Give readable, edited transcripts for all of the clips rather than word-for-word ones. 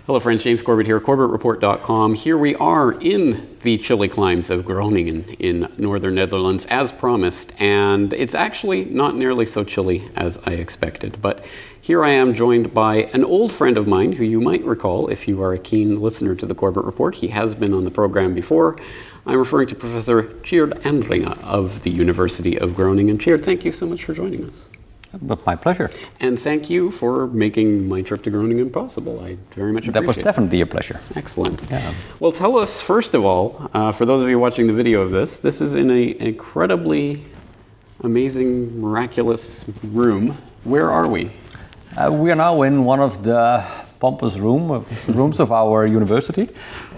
Hello friends, James Corbett here, CorbettReport.com. Here we are in the chilly climes of Groningen in northern Netherlands as promised, and it's actually not nearly so chilly as I expected. But here I am joined by an old friend of mine who you might recall if you are a keen listener to the Corbett Report. He has been on the program before. I'm referring to Professor Tjeerd Andringa of the University of Groningen. Tjeerd, thank you so much for joining us. My pleasure. And thank you for making my trip to Groningen possible. I very much appreciate it. That was definitely a pleasure. Excellent. Yeah. Well, tell us, first of all, for those of you watching the video of this is in an incredibly amazing, miraculous room. Where are we? We are now in one of the pompous rooms of our university.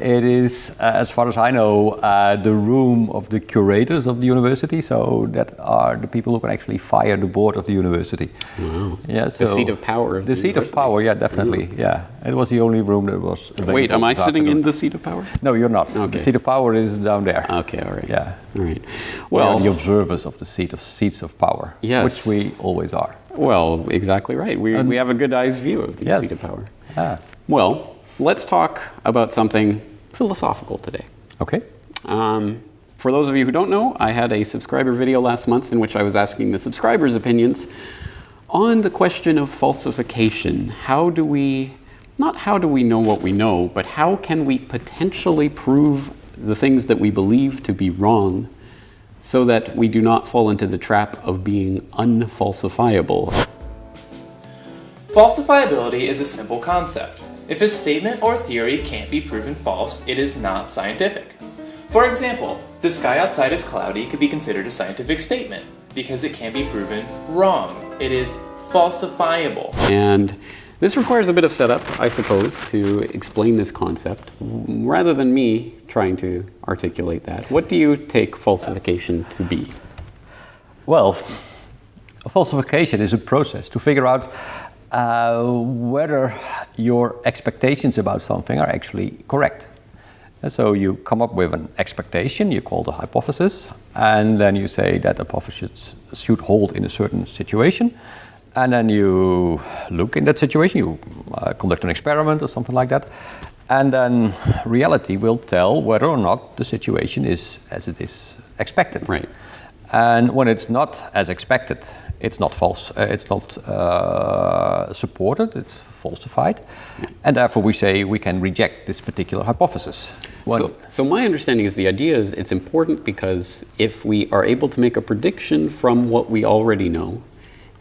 It is, as far as I know, the room of the curators of the university, so that are the people who can actually fire the board of the university. Wow. Yeah, so the seat of power of the seat university. of power, yeah, definitely. Yeah, it was the only room that was available. Wait, am I sitting afternoon. in the seat of power? No, you're not. Okay. The seat of power is down there. Okay, all right. Yeah. All right. We are Well, the observers of the seats of power, Yes. which we always are. well, exactly right. We have a good eye's view of the Yes. seat of power. Ah, Well, let's talk about something philosophical today. okay. For those of you who don't know, I had a subscriber video last month in which I was asking the subscribers' opinions on the question of falsification. How do we know what we know, but how can we potentially prove the things that we believe to be wrong so that we do not fall into the trap of being unfalsifiable? Falsifiability is a simple concept. If a statement or theory can't be proven false, it is not scientific. For example, the sky outside is cloudy could be considered a scientific statement because it can't be proven wrong. It is falsifiable. And this requires a bit of setup, I suppose, to explain this concept. Rather than me trying to articulate that, what do you take falsification to be? Well, a falsification is a process to figure out whether your expectations about something are actually correct. And so you come up with an expectation, you call the hypothesis, and then you say that the hypothesis should hold in a certain situation. And then you look in that situation, you conduct an experiment or something like that, and then reality will tell whether or not the situation is as it is expected. Right. And when it's not as expected, it's not false, it's not supported, it's falsified, and therefore we say we can reject this particular hypothesis. So my understanding is the idea is it's important because if we are able to make a prediction from what we already know,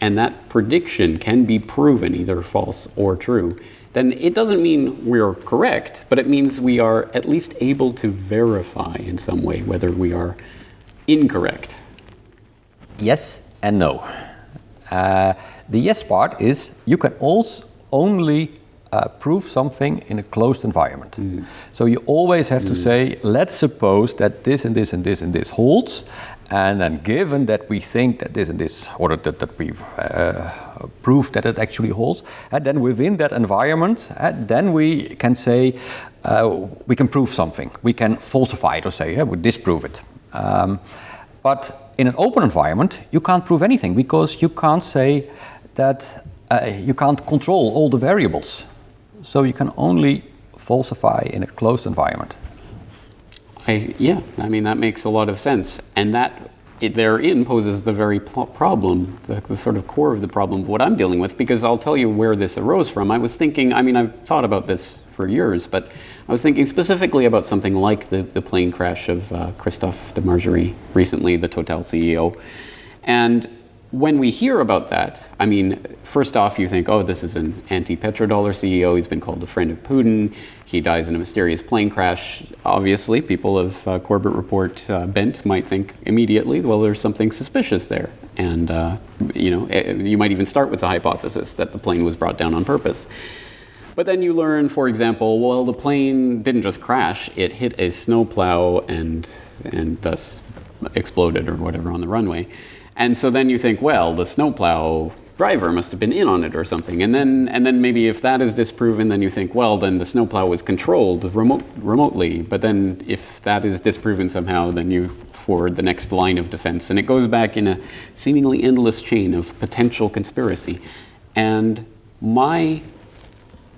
and that prediction can be proven either false or true, then it doesn't mean we're correct, but it means we are at least able to verify in some way whether we are incorrect. Yes and no. The yes part is you can also only prove something in a closed environment. So you always have to say, let's suppose that this and this and this and this holds, and then given that we think that this and this, or that we prove that it actually holds, and then within that environment, then we can say, we can prove something. We can falsify it or say, we disprove it. But in an open environment, you can't prove anything because you can't say that you can't control all the variables. So you can only falsify in a closed environment. I mean, that makes a lot of sense. And that therein poses the very problem, the sort of core of the problem of what I'm dealing with, because I'll tell you where this arose from. I was thinking, I mean, I've thought about this for years, but I was thinking specifically about something like the plane crash of Christophe de Margerie recently, the Total CEO. And when we hear about that, I mean, first off, you think, oh, this is an anti-petrodollar CEO. He's been called a friend of Putin. He dies in a mysterious plane crash. Obviously, people of Corbett Report bent might think immediately, well, there's something suspicious there. And, you might even start with the hypothesis that the plane was brought down on purpose. But then you learn, for example, well, the plane didn't just crash. It hit a snowplow and thus exploded or whatever on the runway. And so then you think, well, the snowplow driver must have been in on it or something. And then maybe if that is disproven, then you think, well, then the snowplow was controlled remotely. But then if that is disproven somehow, then you forward the next line of defense. And it goes back in a seemingly endless chain of potential conspiracy. And my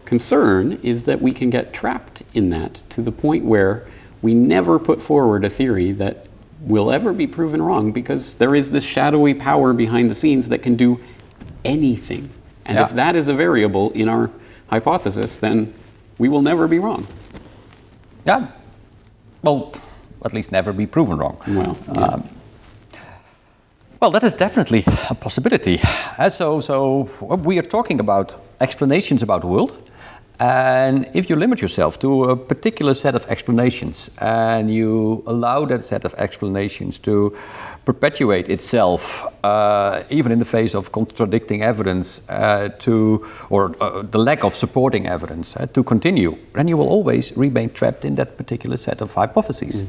concern is that we can get trapped in that to the point where we never put forward a theory that will ever be proven wrong, because there is this shadowy power behind the scenes that can do anything. And if that is a variable in our hypothesis, then we will never be wrong. Yeah. Well, at least never be proven wrong. Well, yeah. Well, that is definitely a possibility. So we are talking about explanations about the world. And if you limit yourself to a particular set of explanations and you allow that set of explanations to perpetuate itself, even in the face of contradicting evidence, or the lack of supporting evidence, to continue, then you will always remain trapped in that particular set of hypotheses.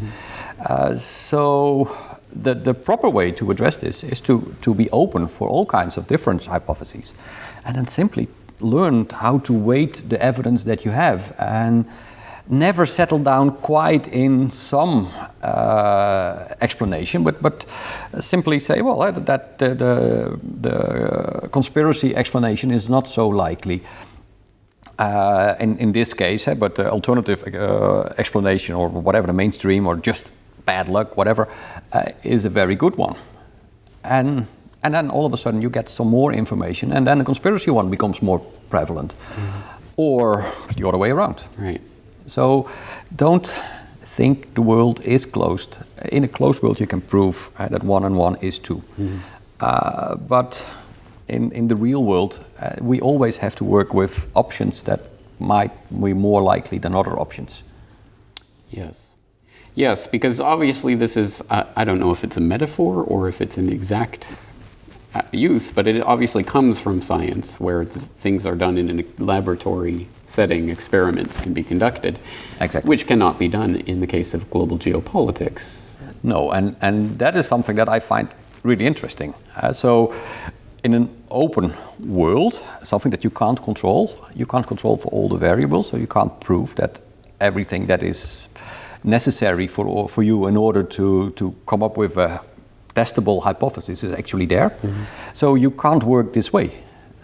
So the proper way to address this is to be open for all kinds of different hypotheses, and then simply learn how to weight the evidence that you have, and never settle down quite in some explanation, but simply say, well, that the conspiracy explanation is not so likely in this case, but the alternative explanation, or whatever, the mainstream, or just bad luck, whatever, is a very good one. And then all of a sudden you get some more information, and then the conspiracy one becomes more prevalent, or the other way around. Right. So don't think the world is closed. In a closed world you can prove that 1 and 1 is 2. But in the real world, we always have to work with options that might be more likely than other options. Yes. Yes, because obviously this is, I don't know if it's a metaphor or if it's an exact use, but it obviously comes from science, where things are done in a laboratory setting, experiments can be conducted, Exactly. which cannot be done in the case of global geopolitics. No, and that is something that I find really interesting. So in an open world, something that you can't control for all the variables, so you can't prove that everything that is necessary for you in order to come up with a testable hypothesis is actually there. So you can't work this way.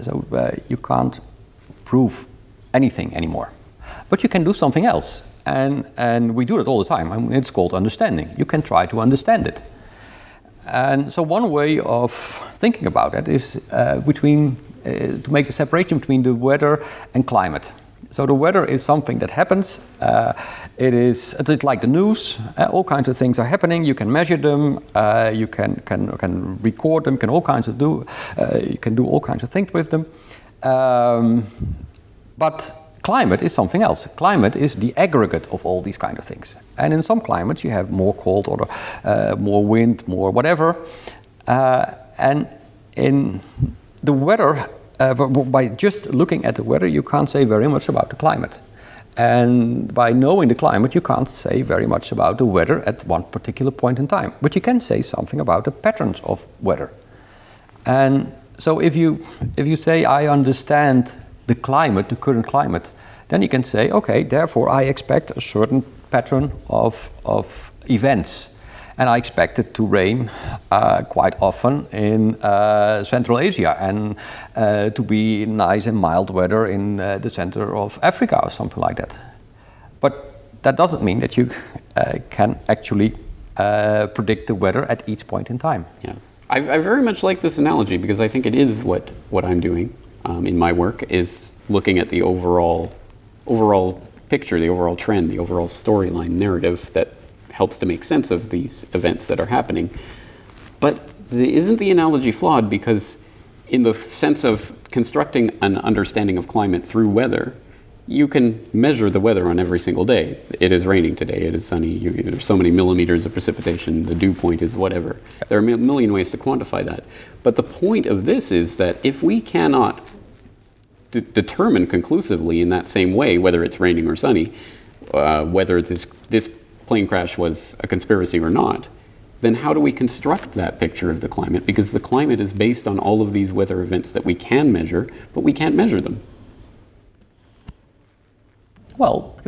So you can't prove anything anymore. But you can do something else. And we do it all the time. I mean, it's called understanding. You can try to understand it. And so one way of thinking about it is to make the separation between the weather and climate. So the weather is something that happens. It's like the news. All kinds of things are happening. You can measure them. You can record them. You can do all kinds of things with them. But climate is something else. Climate is the aggregate of all these kind of things. And in some climates you have more cold, or more wind, more whatever. And in the weather, by just looking at the weather, you can't say very much about the climate. And by knowing the climate, you can't say very much about the weather at one particular point in time. But you can say something about the patterns of weather. And so if you say, I understand the climate, the current climate, then you can say, okay, therefore I expect a certain pattern of events. And I expect it to rain quite often in Central Asia, and to be nice and mild weather in the center of Africa or something like that. But that doesn't mean that you can actually predict the weather at each point in time. Yes. I very much like this analogy, because I think it is what I'm doing in my work, is looking at the overall picture, the overall trend, the overall storyline narrative that helps to make sense of these events that are happening. But isn't the analogy flawed? Because in the sense of constructing an understanding of climate through weather, you can measure the weather on every single day. It is raining today, it is sunny, there's so many millimeters of precipitation, the dew point is whatever. There are a million ways to quantify that. But the point of this is that if we cannot determine conclusively in that same way whether it's raining or sunny, whether this plane crash was a conspiracy or not, then how do we construct that picture of the climate? Because the climate is based on all of these weather events that we can measure, but we can't measure them. Well,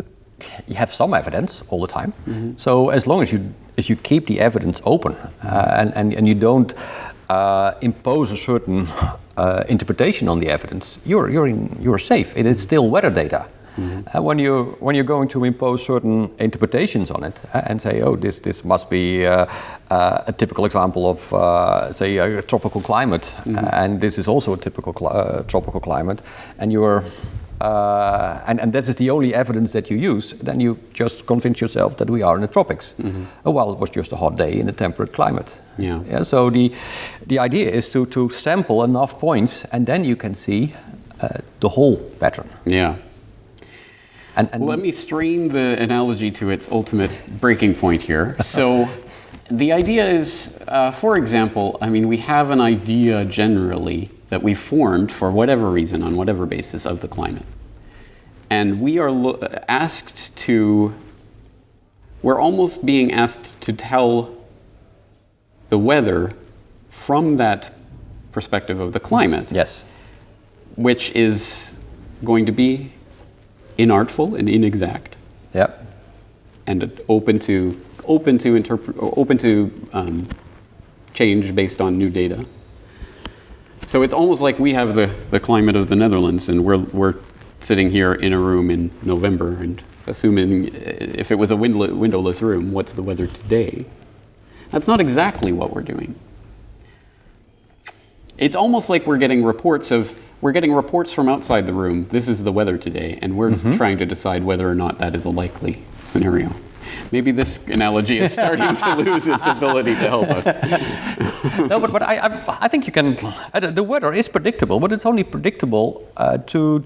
you have some evidence all the time. So as long as you keep the evidence open, and you don't impose a certain interpretation on the evidence, you're safe. It is still weather data. When you're going to impose certain interpretations on it and say, oh, this must be a typical example of, say, a tropical climate, and this is also a typical tropical climate, and you're and that is the only evidence that you use, then you just convince yourself that we are in the tropics. Oh, well, it was just a hot day in a temperate climate. Yeah. So the idea is to sample enough points, and then you can see the whole pattern. Yeah. And let me strain the analogy to its ultimate breaking point here. So the idea is, for example, I mean, we have an idea generally that we formed for whatever reason, on whatever basis, of the climate. And we are we're almost being asked to tell the weather from that perspective of the climate. Yes. Which is going to be inartful and inexact. Yep. And open to change based on new data. So it's almost like we have the climate of the Netherlands, and we're sitting here in a room in November and assuming if it was a windowless room, what's the weather today? That's not exactly what we're doing. It's almost like we're getting reports from outside the room. This is the weather today, and we're trying to decide whether or not that is a likely scenario. Maybe this analogy is starting to lose its ability to help us. No, but I think you can. The weather is predictable, but it's only predictable to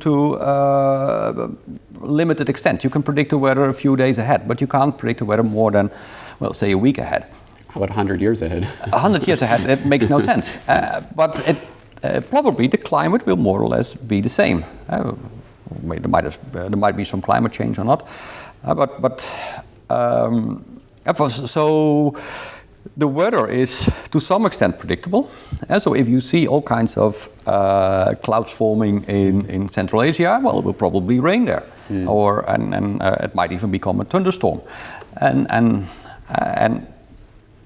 limited extent. You can predict the weather a few days ahead, but you can't predict the weather more than, well, say a week ahead. How about 100 years ahead? 100 years ahead, it makes no sense. But probably the climate will more or less be the same. There might be some climate change or not, so the weather is to some extent predictable. So if you see all kinds of clouds forming in Central Asia, well, it will probably rain there, or it might even become a thunderstorm, and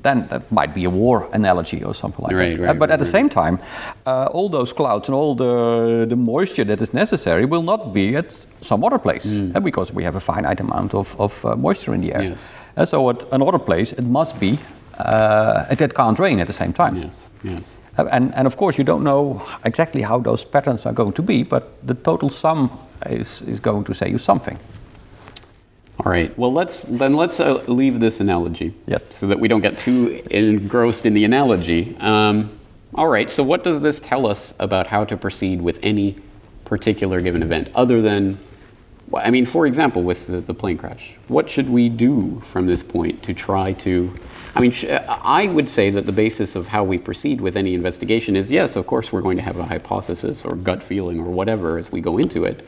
then that might be a war analogy or something like that. But at the same time, all those clouds and all the moisture that is necessary will not be at some other place, because we have a finite amount of moisture in the air. Yes. So at another place, it must be, it can't rain at the same time. Yes. And of course, you don't know exactly how those patterns are going to be, but the total sum is going to say you something. All right. Well, let's leave this analogy. Yes. So that we don't get too engrossed in the analogy. All right. So what does this tell us about how to proceed with any particular given event, other than, I mean, for example, with the plane crash? What should we do from this point to try to? I mean, I would say that the basis of how we proceed with any investigation is, yes, of course, we're going to have a hypothesis or gut feeling or whatever as we go into it,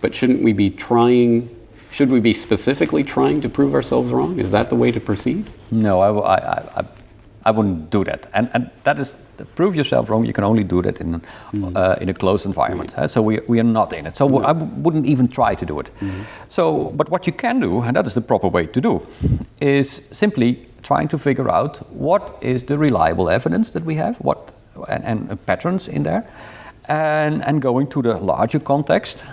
but shouldn't we be trying? Should we be specifically trying to prove ourselves wrong? Is that the way to proceed? No, I wouldn't do that. And that is, prove yourself wrong, you can only do that in a closed environment. Right. So we are not in it. So I wouldn't even try to do it. So, but what you can do, and that is the proper way to do, is simply trying to figure out what is the reliable evidence that we have, and patterns in there, and going to the larger context.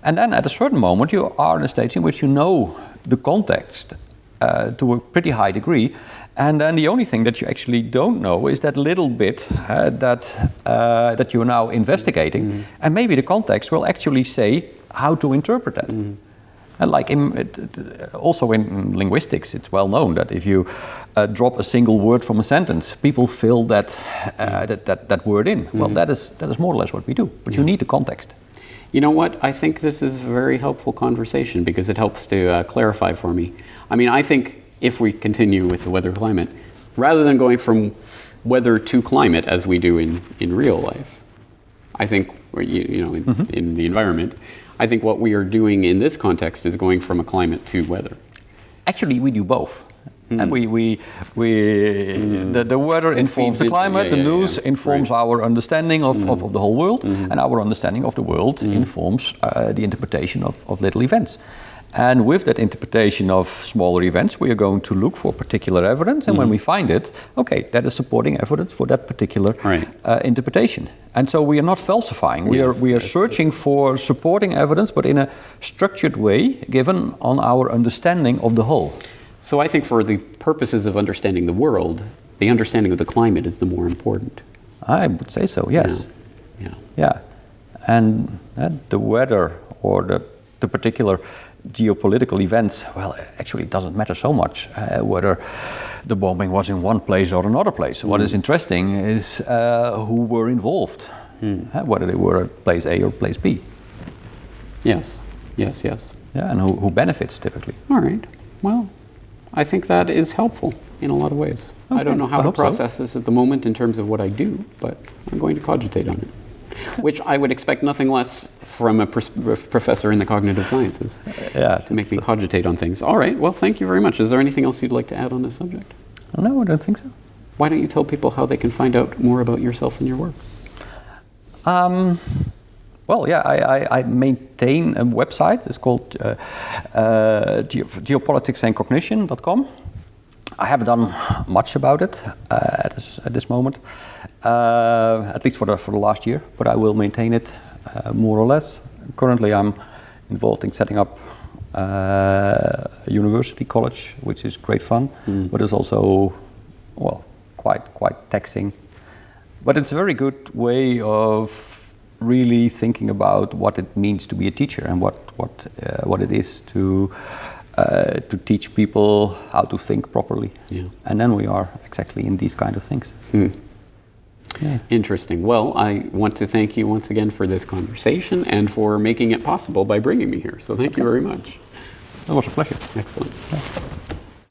And then at a certain moment, you are in a stage in which you know the context to a pretty high degree. And then the only thing that you actually don't know is that little bit that you're now investigating. And maybe the context will actually say how to interpret that. And like also in linguistics, it's well known that if you drop a single word from a sentence, people fill that word in. Well, that is more or less what we do. But you need the context. You know what? I think this is a very helpful conversation because it helps to clarify for me. I mean, I think if we continue with the weather climate, rather than going from weather to climate as we do in real life, I think, in the environment, I think what we are doing in this context is going from a climate to weather. Actually, we do both. And the weather informs the climate, the news informs our understanding of the whole world, and our understanding of the world informs the interpretation of little events. And with that interpretation of smaller events, we are going to look for particular evidence. And when we find it, okay, that is supporting evidence for that particular interpretation. And so we are not falsifying. We are searching for supporting evidence, but in a structured way, given on our understanding of the whole. So I think for the purposes of understanding the world, the understanding of the climate is the more important. I would say so, yes. Yeah. And the weather or the particular geopolitical events, well, actually it doesn't matter so much whether the bombing was in one place or another place. What is interesting is who were involved, whether they were at place A or place B. Yes. Yeah, and who benefits typically. All right. Well, I think that is helpful in a lot of ways. Okay. I don't know how to process this at the moment in terms of what I do, but I'm going to cogitate on it. Which I would expect nothing less from a professor in the cognitive sciences to make me cogitate on things. All right, well, thank you very much. Is there anything else you'd like to add on this subject? No, I don't think so. Why don't you tell people how they can find out more about yourself and your work? I maintain a website. It's called geopoliticsandcognition.com. I haven't done much about it at this moment, at least for the last year, but I will maintain it more or less. Currently I'm involved in setting up a university college, which is great fun, but it's also, quite taxing. But it's a very good way of really thinking about what it means to be a teacher and what it is to teach people how to think properly. Yeah. And then we are exactly in these kind of things. Yeah. Interesting. Well, I want to thank you once again for this conversation and for making it possible by bringing me here. So thank you very much. It was a pleasure. Excellent. Yeah.